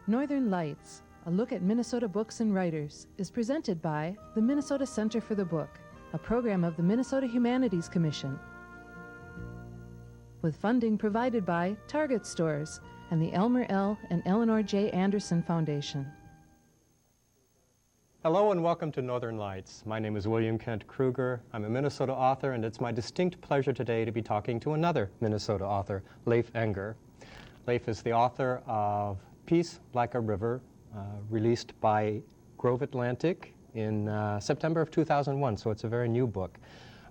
Northern Lights, a look at Minnesota books and writers, is presented by the Minnesota Center for the Book, a program of the Minnesota Humanities Commission, with funding provided by Target Stores and the Elmer L. and Eleanor J. Anderson Foundation. Hello and welcome to Northern Lights. My name is William Kent Krueger. I'm a Minnesota author, and it's my distinct pleasure today to be talking to another Minnesota author, Leif Enger. Leif is the author of Peace Like a River, released by Grove Atlantic in September of 2001, so it's a very new book.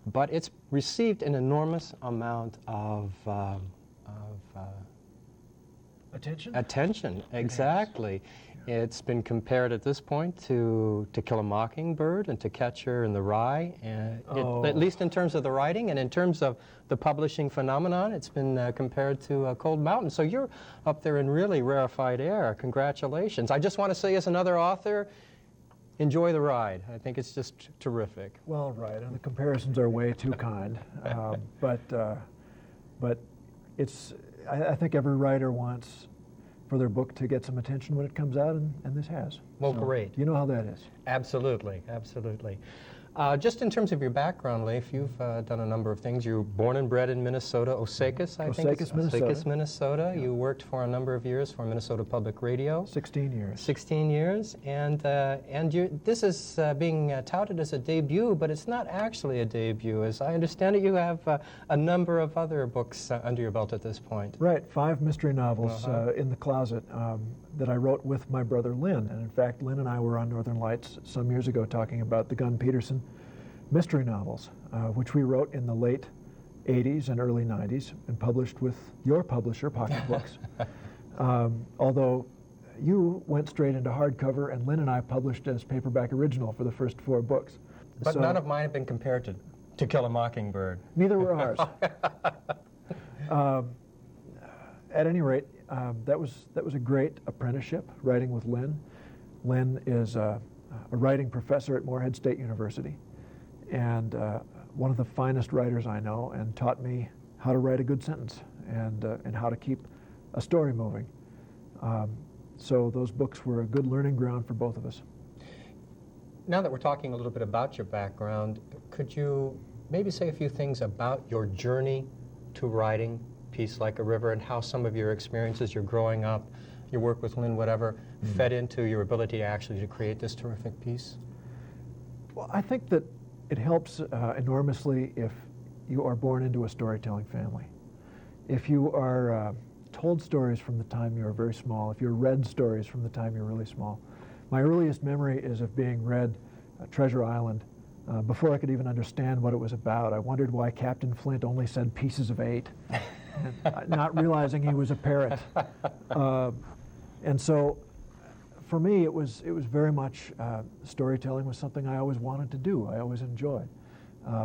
But it's received an enormous amount of attention? Attention, exactly. It's been compared at this point to Kill a Mockingbird and To Catcher in the Rye, and at least in terms of the writing, and in terms of the publishing phenomenon, it's been compared to Cold Mountain. So you're up there in really rarefied air. Congratulations. I just want to say, as another author, enjoy the ride. I think it's just terrific. Well, right, and the comparisons are way too kind. But it's, I think every writer wants for their book to get some attention when it comes out, and this has. Well, so, great. You know how that is. Absolutely, absolutely. Just in terms of your background, Leif, you've done a number of things. You were born and bred in Minnesota, Osakis, I think. Minnesota. Minnesota. Yeah. You worked for a number of years for Minnesota Public Radio. 16 years. 16 years, and this is being touted as a debut, but it's not actually a debut. As I understand it, you have a number of other books under your belt at this point. Right, 5 mystery novels in the closet that I wrote with my brother Lynn. And in fact, Lynn and I were on Northern Lights some years ago talking about the Gunn Peterson mystery novels, which we wrote in the late 80s and early 90s and published with your publisher, Pocket Books. Although you went straight into hardcover, and Lynn and I published as paperback original for the first 4 books. But so, none of mine have been compared to Kill a Mockingbird. Neither were ours. At any rate, that was a great apprenticeship, writing with Lynn. Lynn is a writing professor at Morehead State University, and one of the finest writers I know, and taught me how to write a good sentence and how to keep a story moving. So those books were a good learning ground for both of us. Now that we're talking a little bit about your background, could you maybe say a few things about your journey to writing Peace Like a River, and how some of your experiences, your growing up, your work with Lynn, whatever, fed into your ability actually to create this terrific piece? Well, I think that it helps enormously if you are born into a storytelling family. If you are told stories from the time you are very small, if you're read stories from the time you're really small. My earliest memory is of being read Treasure Island before I could even understand what it was about. I wondered why Captain Flint only said pieces of 8. And not realizing he was a parrot. And so for me, it was very much storytelling was something I always wanted to do. I always enjoyed.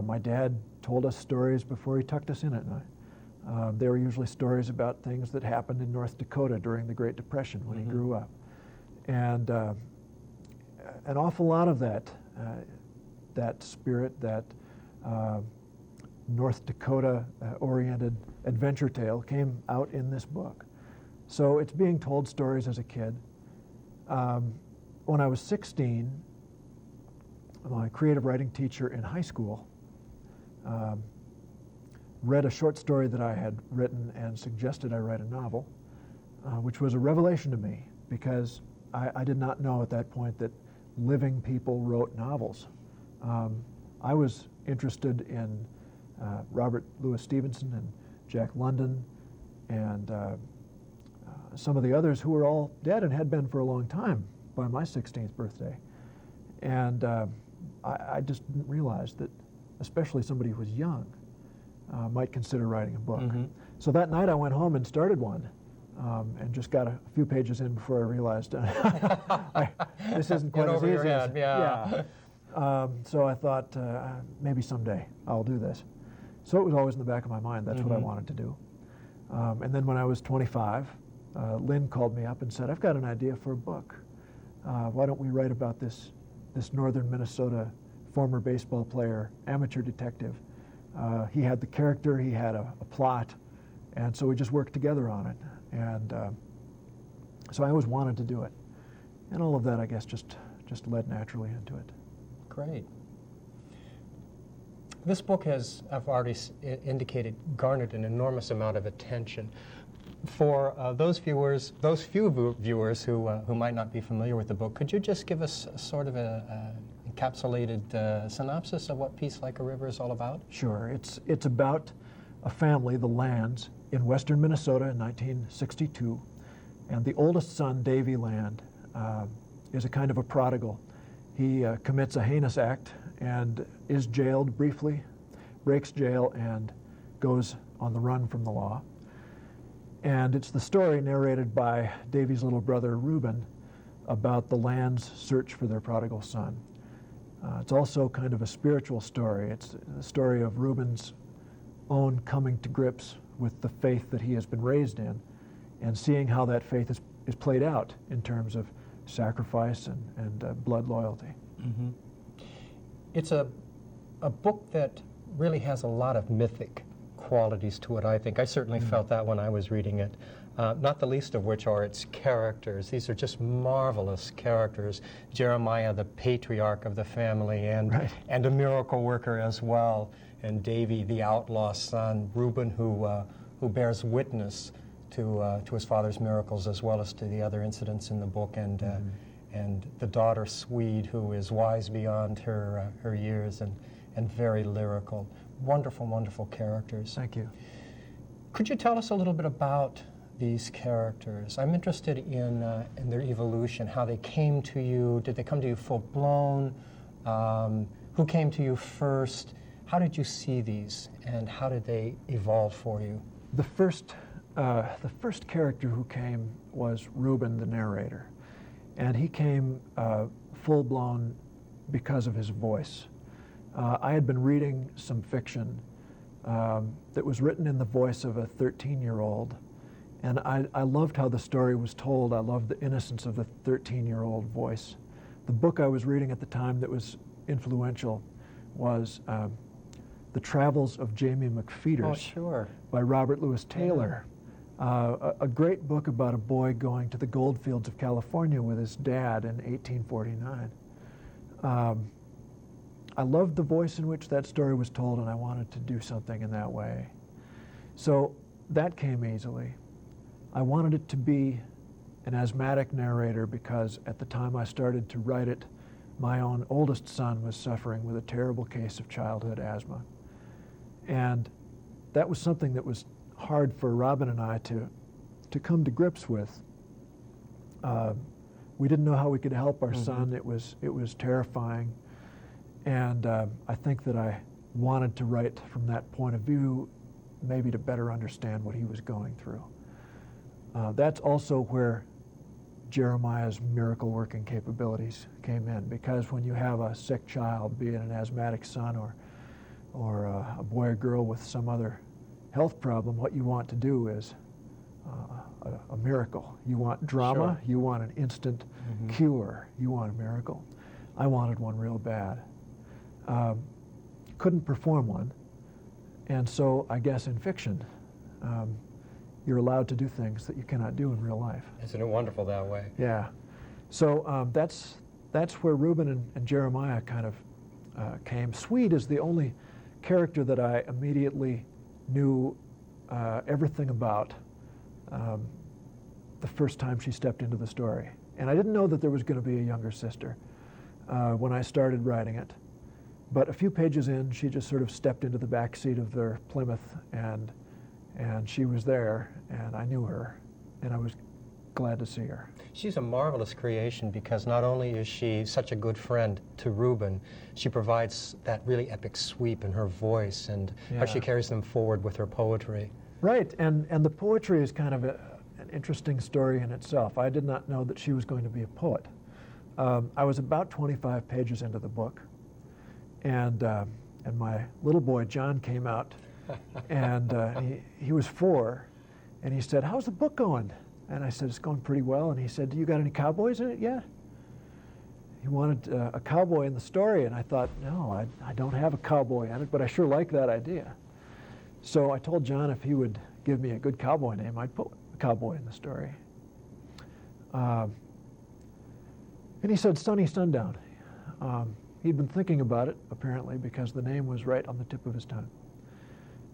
My dad told us stories before he tucked us in at night. They were usually stories about things that happened in North Dakota during the Great Depression when he grew up. And an awful lot of that spirit, that North Dakota-oriented adventure tale came out in this book. So it's being told stories as a kid. When I was 16, my creative writing teacher in high school read a short story that I had written and suggested I write a novel, which was a revelation to me, because I did not know at that point that living people wrote novels. I was interested in Robert Louis Stevenson and Jack London and some of the others who were all dead and had been for a long time by my 16th birthday. And I just didn't realize that, especially somebody who was young, might consider writing a book. Mm-hmm. So that night I went home and started one, and just got a few pages in before I realized this isn't quite Get as over easy your head, as, yeah. So I thought maybe someday I'll do this. So it was always in the back of my mind. That's what I wanted to do. And then when I was 25, Lynn called me up and said, "I've got an idea for a book. Why don't we write about this northern Minnesota former baseball player, amateur detective? He had the character, he had a plot, and so we just worked together on it. And so I always wanted to do it. And all of that, I guess, just led naturally into it. Great. This book has, I've already indicated, garnered an enormous amount of attention. For those few viewers who might not be familiar with the book, could you just give us sort of a encapsulated synopsis of what Peace Like a River is all about? Sure. It's about a family, the Lands, in western Minnesota in 1962. And the oldest son, Davy Land, is a kind of a prodigal. He commits a heinous act and is jailed briefly, breaks jail, and goes on the run from the law. And it's the story narrated by Davy's little brother, Reuben, about the Land's search for their prodigal son. It's also kind of a spiritual story. It's the story of Reuben's own coming to grips with the faith that he has been raised in and seeing how that faith is played out in terms of sacrifice and blood loyalty. Mm-hmm. It's a book that really has a lot of mythic qualities to it, I think. I certainly felt that when I was reading it, not the least of which are its characters. These are just marvelous characters. Jeremiah, the patriarch of the family, and a miracle worker as well, and Davy, the outlaw son, Reuben, who bears witness to his father's miracles as well as to the other incidents in the book, and the daughter, Swede, who is wise beyond her years and very lyrical. Wonderful, wonderful characters. Thank you. Could you tell us a little bit about these characters? I'm interested in their evolution, how they came to you. Did they come to you full-blown? Who came to you first? How did you see these, and how did they evolve for you? The first character who came was Reuben, the narrator. And he came full-blown because of his voice. I had been reading some fiction that was written in the voice of a 13-year-old, and I loved how the story was told. I loved the innocence of the 13-year-old voice. The book I was reading at the time that was influential was The Travels of Jamie McPheeters by Robert Louis Taylor. A great book about a boy going to the gold fields of California with his dad in 1849. I loved the voice in which that story was told, and I wanted to do something in that way. So that came easily. I wanted it to be an asthmatic narrator because at the time I started to write it, my own oldest son was suffering with a terrible case of childhood asthma. And that was something that was hard for Robin and I to come to grips with. We didn't know how we could help our son. It was terrifying. And I think that I wanted to write from that point of view, maybe to better understand what he was going through. That's also where Jeremiah's miracle-working capabilities came in, because when you have a sick child, be it an asthmatic son or a boy or girl with some other health problem, what you want to do is a miracle. You want drama, you want an instant cure, you want a miracle. I wanted one real bad. Couldn't perform one, and so I guess in fiction, you're allowed to do things that you cannot do in real life. Isn't it wonderful that way? Yeah. So that's where Reuben and Jeremiah kind of came. Swede is the only character that I immediately knew everything about the first time she stepped into the story. And I didn't know that there was going to be a younger sister when I started writing it. But a few pages in, she just sort of stepped into the back seat of their Plymouth, and she was there, and I knew her. And I was glad to see her. She's a marvelous creation because not only is she such a good friend to Reuben, she provides that really epic sweep in her voice and how she carries them forward with her poetry. Right, and the poetry is kind of an interesting story in itself. I did not know that she was going to be a poet. I was about 25 pages into the book, and my little boy John came out, and he was 4, and he said, "How's the book going?" And I said, "It's going pretty well." And he said, "Do you got any cowboys in it yet?" He wanted a cowboy in the story, and I thought, no, I don't have a cowboy in it, but I sure like that idea. So I told John if he would give me a good cowboy name, I'd put a cowboy in the story. And he said Sunny Sundown. He'd been thinking about it, apparently, because the name was right on the tip of his tongue.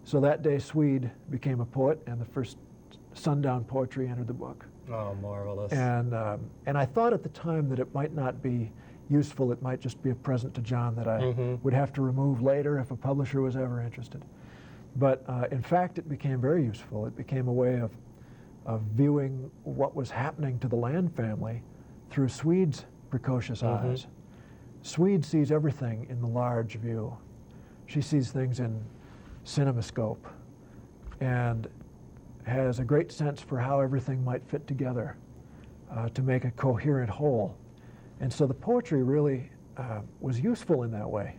So that day, Swede became a poet, and the first sundown poetry entered the book. Oh, marvelous. And I thought at the time that it might not be useful, it might just be a present to John that I would have to remove later if a publisher was ever interested. But in fact, it became very useful. It became a way of viewing what was happening to the Land family through Swede's precocious eyes. Swede sees everything in the large view. She sees things in cinemascope and has a great sense for how everything might fit together to make a coherent whole. And so the poetry really was useful in that way.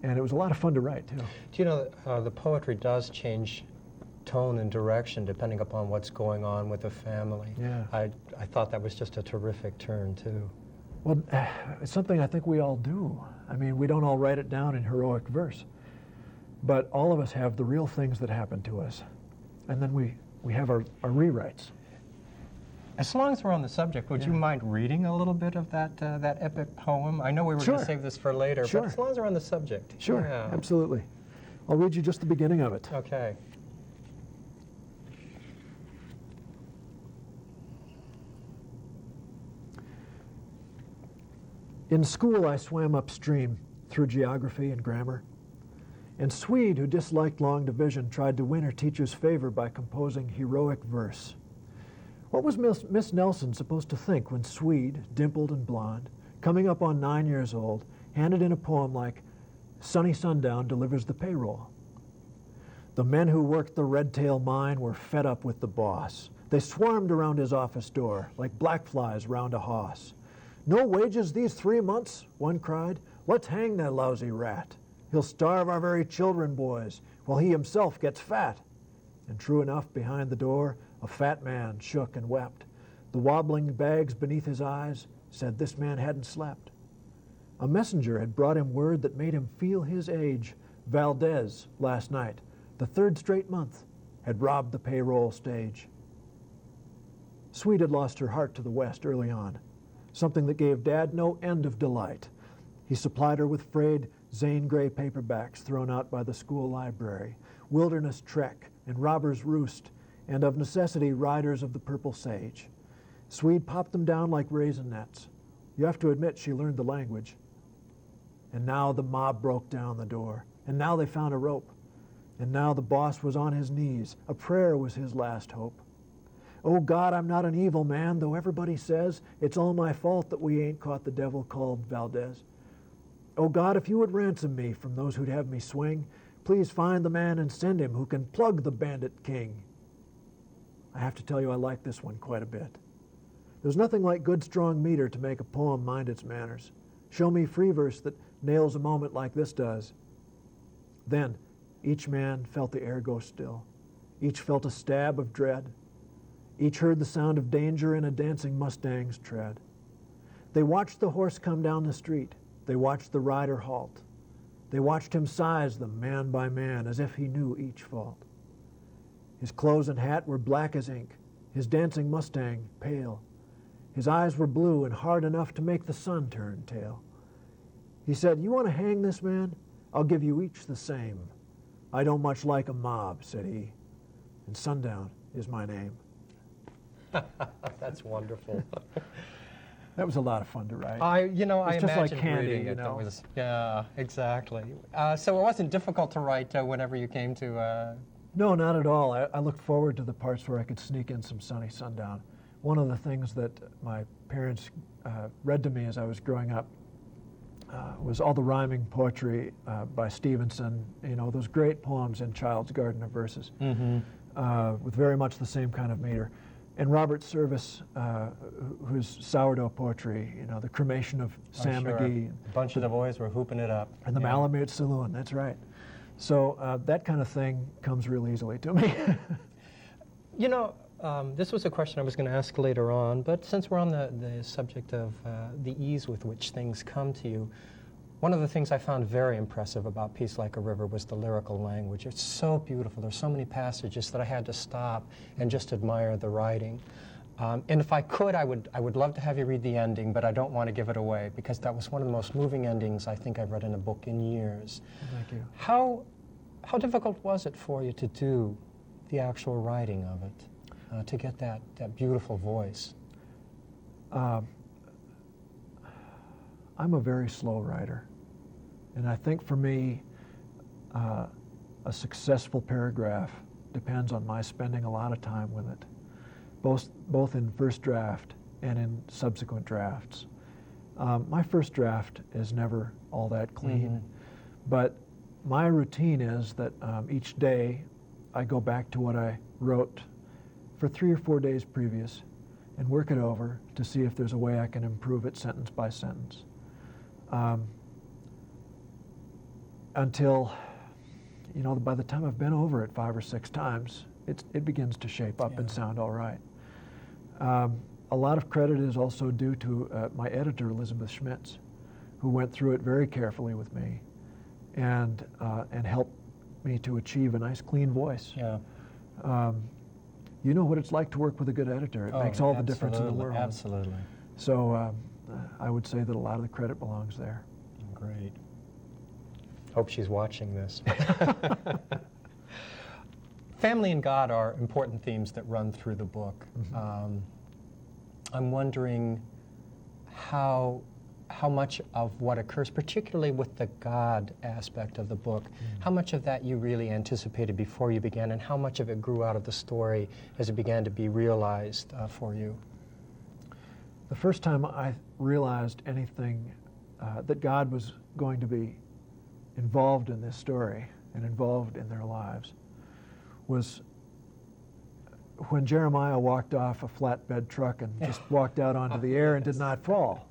And it was a lot of fun to write, too. Do you know the poetry does change tone and direction depending upon what's going on with the family? Yeah. I thought that was just a terrific turn, too. Well, it's something I think we all do. I mean, we don't all write it down in heroic verse. But all of us have the real things that happen to us. And then we have our rewrites. As long as we're on the subject, would you mind reading a little bit of that epic poem? I know we were going to save this for later, but as long as we're on the subject. Sure, absolutely. I'll read you just the beginning of it. Okay. In school, I swam upstream through geography and grammar. And Swede, who disliked long division, tried to win her teacher's favor by composing heroic verse. What was Miss Nelson supposed to think when Swede, dimpled and blonde, coming up on 9 years old, handed in a poem like Sunny Sundown Delivers the Payroll? The men who worked the Red Tail mine were fed up with the boss. They swarmed around his office door like black flies round a hoss. "No wages these 3 months?" one cried. "Let's hang that lousy rat. He'll starve our very children, boys, while he himself gets fat." And true enough, behind the door, a fat man shook and wept. The wobbling bags beneath his eyes said this man hadn't slept. A messenger had brought him word that made him feel his age. Valdez, last night, the 3rd straight month, had robbed the payroll stage. Swede had lost her heart to the West early on, something that gave Dad no end of delight. He supplied her with frayed Zane Grey paperbacks thrown out by the school library, Wilderness Trek and Robber's Roost, and of necessity Riders of the Purple Sage. Swede popped them down like raisinets. You have to admit she learned the language. And now the mob broke down the door, and now they found a rope, and now the boss was on his knees. A prayer was his last hope. "Oh God, I'm not an evil man, though everybody says it's all my fault that we ain't caught the devil called Valdez. Oh God, if you would ransom me from those who'd have me swing, please find the man and send him who can plug the bandit king." I have to tell you, I like this one quite a bit. There's nothing like good, strong meter to make a poem mind its manners. Show me free verse that nails a moment like this does. Then each man felt the air go still. Each felt a stab of dread. Each heard the sound of danger in a dancing Mustang's tread. They watched the horse come down the street. They watched the rider halt. They watched him size them man by man as if he knew each fault. His clothes and hat were black as ink, his dancing Mustang pale. His eyes were blue and hard enough to make the sun turn tail. He said, "You want to hang this man? I'll give you each the same. I don't much like a mob," said he, "and sundown is my name." That's wonderful. That was a lot of fun to write. I It's imagine just like candy, reading you it. know? Yeah, exactly. So it wasn't difficult to write whenever you came to... No, not at all. I looked forward to the parts where I could sneak in some Sunny Sundown. one of the things that my parents read to me as I was growing up was all the rhyming poetry by Stevenson, you know, those great poems in Child's Garden of Verses, with very much the same kind of meter. And Robert Service, whose sourdough poetry, you know, the cremation of Sam McGee. A bunch of the boys were hooping it up. And the Malamute Saloon, that's right. So that kind of thing comes real easily to me. You know, this was a question I was going to ask later on, but since we're on the subject of the ease with which things come to you, one of the things I found very impressive about Peace Like a River was the lyrical language. It's so beautiful. There's so many passages that I had to stop and just admire the writing. And if I could, I would love to have you read the ending, but I don't want to give it away because that was one of the most moving endings I think I've read in a book in years. Thank you. How difficult was it for you to do the actual writing of it, to get that beautiful voice? I'm a very slow writer. And I think for me, a successful paragraph depends on my spending a lot of time with it, both in first draft and in subsequent drafts. My first draft is never all that clean, but my routine is that each day I go back to what I wrote for 3 or 4 days previous and work it over to see if there's a way I can improve it sentence by sentence. Until, you know, by the time I've been over it 5 or 6 times, it begins to shape up and sound all right. A lot of credit is also due to my editor, Elizabeth Schmitz, who went through it very carefully with me and helped me to achieve a nice, clean voice. Yeah. You know what it's like to work with a good editor. It makes all the difference in the world. Absolutely. So I would say that a lot of the credit belongs there. Great. Hope she's watching this. Family and God are important themes that run through the book. I'm wondering how much of what occurs, particularly with the God aspect of the book, how much of that you really anticipated before you began, and how much of it grew out of the story as it began to be realized for you? The first time I realized anything that God was going to be involved in this story and involved in their lives was when Jeremiah walked off a flatbed truck and just walked out onto the air and did not fall.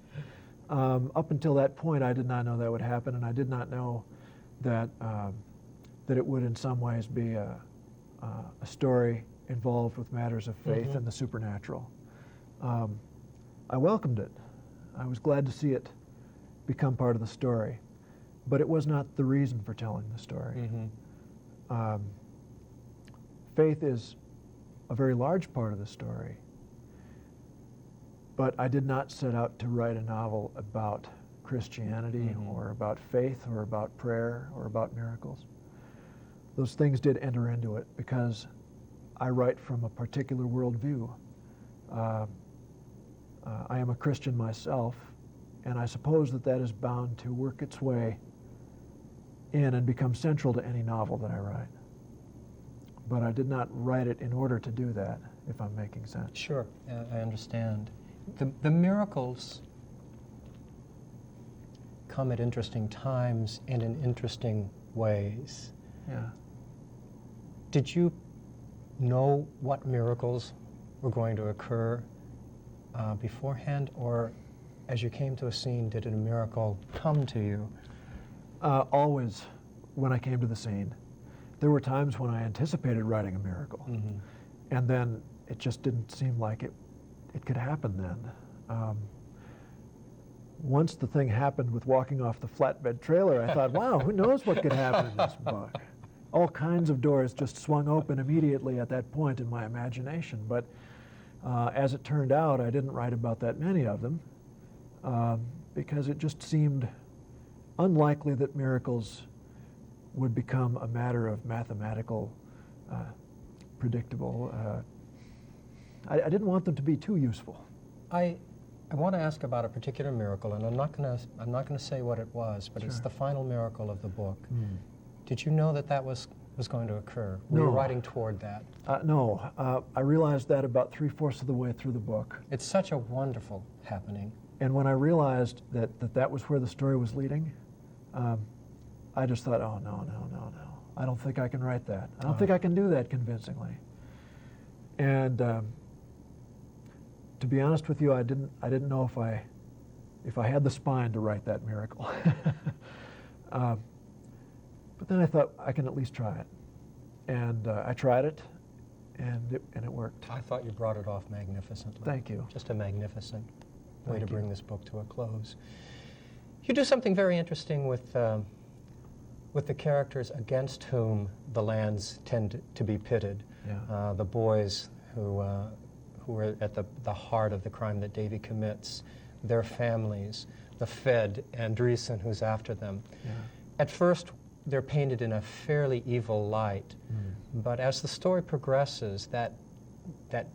Up until that point, I did not know that would happen, and I did not know that that it would in some ways be a story involved with matters of faith and the supernatural. I welcomed it. I was glad to see it become part of the story, but it was not the reason for telling the story. Faith is a very large part of the story, but I did not set out to write a novel about Christianity or about faith or about prayer or about miracles. Those things did enter into it because I write from a particular worldview. I am a Christian myself, and I suppose that that is bound to work its way in and become central to any novel that I write. But I did not write it in order to do that, if I'm making sense. Sure, I understand. The miracles come at interesting times and in interesting ways. Yeah. Did you know what miracles were going to occur beforehand, or as you came to a scene, did a miracle come to you? Always when I came to the scene. There were times when I anticipated writing a miracle, and then it just didn't seem like it could happen then. Once the thing happened with walking off the flatbed trailer, I thought, wow, who knows what could happen in this book? All kinds of doors just swung open immediately at that point in my imagination. But as it turned out, I didn't write about that many of them because it just seemed unlikely that miracles would become a matter of mathematical, predictable. I didn't want them to be too useful. I want to ask about a particular miracle, and I'm not going to say what it was, but it's the final miracle of the book. Did you know that that was was going to occur? Were you No. writing toward that? No, I realized that about 3/4 of the way through the book. It's such a wonderful happening. And when I realized that that was where the story was leading, I just thought, oh, no. I don't think I can write that. I don't think I can do that convincingly. And to be honest with you, I didn't know if I had the spine to write that miracle. But then I thought I can at least try it. And I tried it, and it worked. I thought you brought it off magnificently. Thank you. Just a magnificent way Thank to bring you. this book to a close. You do something very interesting with the characters against whom the lands tend to be pitted. Yeah. The boys who are at the heart of the crime that Davy commits, their families, the Fed, Andreessen, who's after them. Yeah. At first, they're painted in a fairly evil light, but as the story progresses, that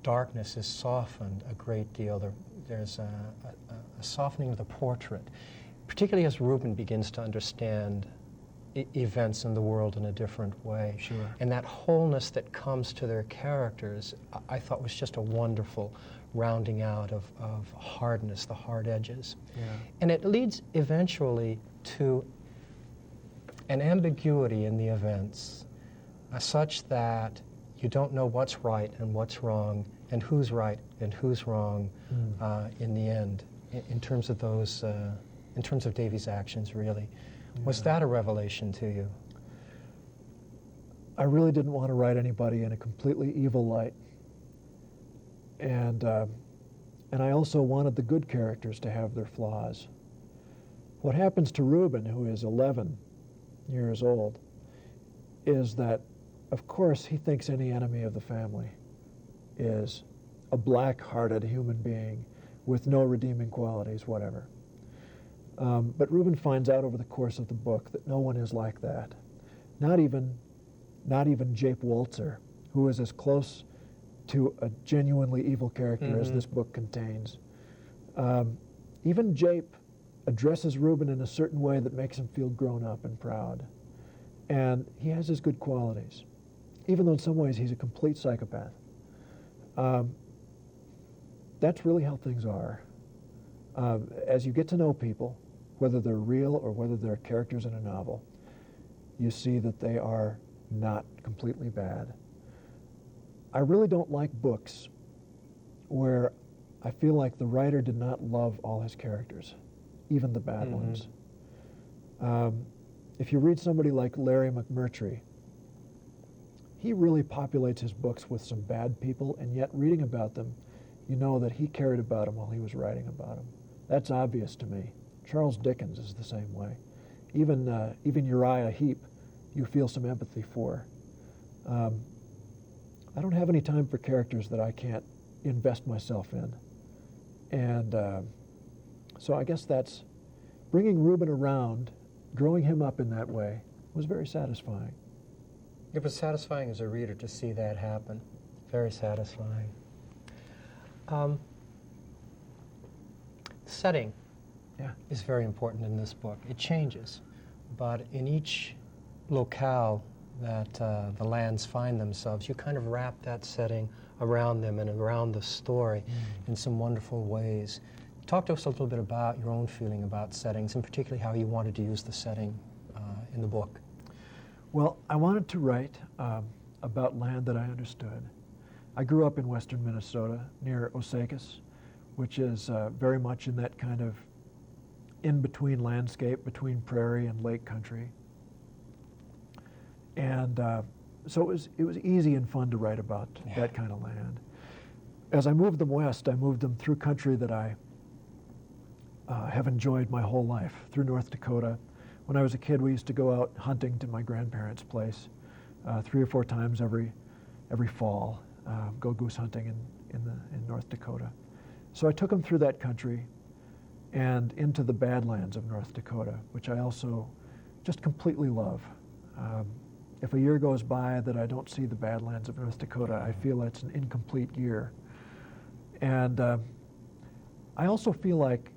darkness is softened a great deal. There's a softening of the portrait, particularly as Reuben begins to understand events in the world in a different way. Sure. And that wholeness that comes to their characters, I thought was just a wonderful rounding out of hardness, the hard edges. Yeah. And it leads eventually to an ambiguity in the events, such that you don't know what's right and what's wrong, and who's right and who's wrong in the end, in terms of those, in terms of Davy's actions, really. Yeah. Was that a revelation to you? I really didn't want to write anybody in a completely evil light. And I also wanted the good characters to have their flaws. What happens to Reuben, who is 11 years old, is that, of course, he thinks any enemy of the family is a black-hearted human being with no redeeming qualities, whatever. But Reuben finds out over the course of the book that no one is like that. Not even Jape Walzer, who is as close to a genuinely evil character as this book contains. Even Jape addresses Reuben in a certain way that makes him feel grown up and proud. And he has his good qualities, even though in some ways he's a complete psychopath. That's really how things are. As you get to know people, whether they're real or whether they're characters in a novel, you see that they are not completely bad. I really don't like books where I feel like the writer did not love all his characters, even the bad ones. If you read somebody like Larry McMurtry, he really populates his books with some bad people, and yet reading about them, you know that he cared about them while he was writing about them. That's obvious to me. Charles Dickens is the same way. Even Uriah Heep, you feel some empathy for. I don't have any time for characters that I can't invest myself in. And so I guess that's, bringing Reuben around, growing him up in that way, was very satisfying. It was satisfying as a reader to see that happen. Very satisfying. Setting is very important in this book. It changes, but in each locale that the lands find themselves, you kind of wrap that setting around them and around the story in some wonderful ways. Talk to us a little bit about your own feeling about settings, and particularly how you wanted to use the setting in the book. Well, I wanted to write about land that I understood. I grew up in western Minnesota near Osakis, which is very much in that kind of in-between landscape between prairie and lake country. And so it was easy and fun to write about that kind of land. As I moved them west, I moved them through country that I have enjoyed my whole life, through North Dakota. When I was a kid, we used to go out hunting to my grandparents' place 3 or 4 times every fall, go goose hunting in North Dakota. So I took them through that country and into the Badlands of North Dakota, which I also just completely love. If a year goes by that I don't see the Badlands of North Dakota, I feel it's an incomplete year. And I also feel like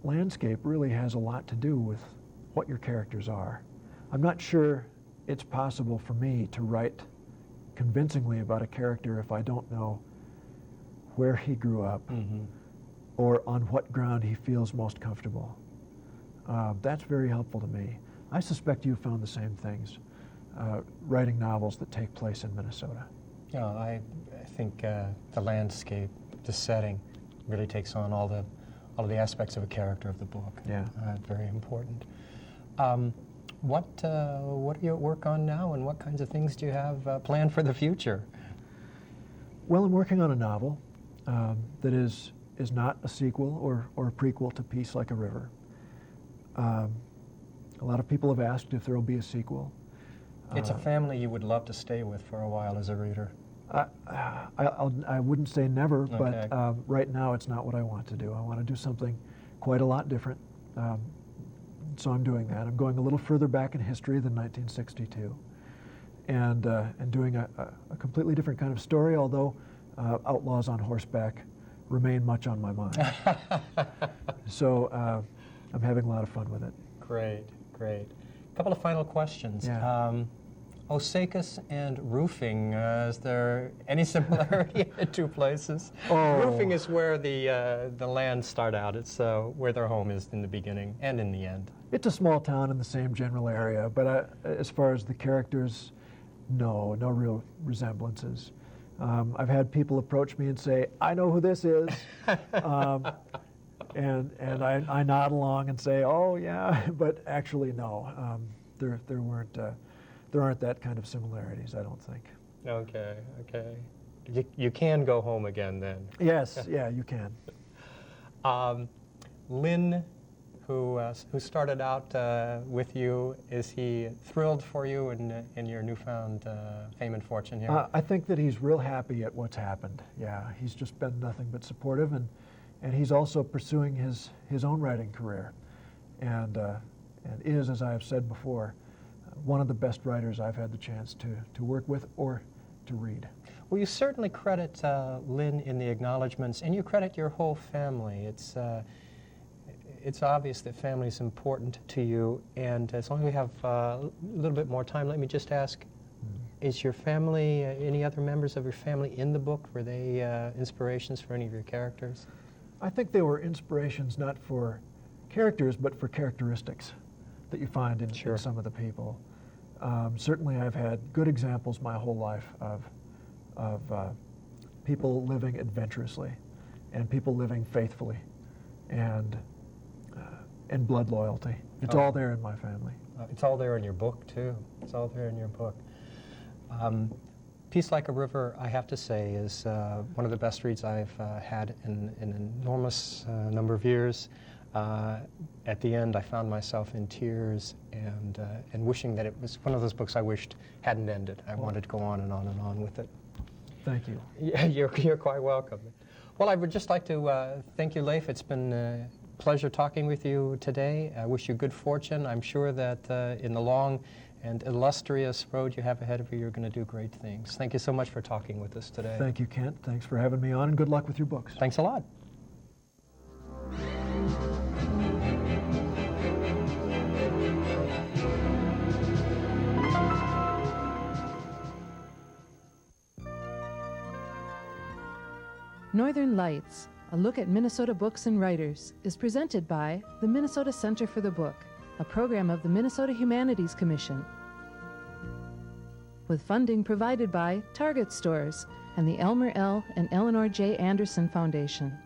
landscape really has a lot to do with what your characters are. I'm not sure it's possible for me to write convincingly about a character if I don't know where he grew up or on what ground he feels most comfortable. That's very helpful to me. I suspect you found the same things writing novels that take place in Minnesota. Yeah, I think the landscape, the setting, really takes on all of the aspects of a character of the book. Yeah, very important. What are you at work on now, and what kinds of things do you have planned for the future? Well, I'm working on a novel that is not a sequel or a prequel to Peace Like a River. A lot of people have asked if there will be a sequel. It's a family you would love to stay with for a while as a reader. I wouldn't say never, Okay. but right now it's not what I want to do. I want to do something quite a lot different. So I'm doing that. I'm going a little further back in history than 1962, and doing a completely different kind of story, although outlaws on horseback remain much on my mind. So I'm having a lot of fun with it. Great, great. A couple of final questions. Yeah. Osakis and roofing, is there any similarity in the two places? Oh. Roofing is where the lands start out. It's where their home is in the beginning and in the end. It's a small town in the same general area, but as far as the characters, no real resemblances. I've had people approach me and say, "I know who this is," and I nod along and say, "Oh yeah," but actually no, there aren't that kind of similarities, I don't think. Okay, okay. You can go home again then. Yes, yeah, you can. Lynn, who started out with you, is he thrilled for you in your newfound fame and fortune here? I think that he's real happy at what's happened. Yeah, he's just been nothing but supportive, and he's also pursuing his own writing career, and is, as I have said before, one of the best writers I've had the chance to work with or to read. Well, you certainly credit Lynn in the acknowledgments, and you credit your whole family. It's obvious that family is important to you, and as long as we have a little bit more time, let me just ask, is your family, any other members of your family in the book, were they inspirations for any of your characters? I think they were inspirations not for characters, but for characteristics that you find in some of the people. Certainly I've had good examples my whole life of people living adventurously and people living faithfully and blood loyalty. It's all there in my family. It's all there in your book, too. It's all there in your book. Peace Like a River, I have to say, is one of the best reads I've had in an enormous number of years. At the end, I found myself in tears and wishing that it was one of those books I wished hadn't ended. I wanted to go on and on and on with it. Thank you. Yeah, you're quite welcome. Well, I would just like to thank you, Leif. It's been a pleasure talking with you today. I wish you good fortune. I'm sure that in the long and illustrious road you have ahead of you, you're going to do great things. Thank you so much for talking with us today. Thank you, Kent. Thanks for having me on, and good luck with your books. Thanks a lot. Northern Lights, a look at Minnesota books and writers, is presented by the Minnesota Center for the Book, a program of the Minnesota Humanities Commission, with funding provided by Target Stores and the Elmer L. and Eleanor J. Anderson Foundation.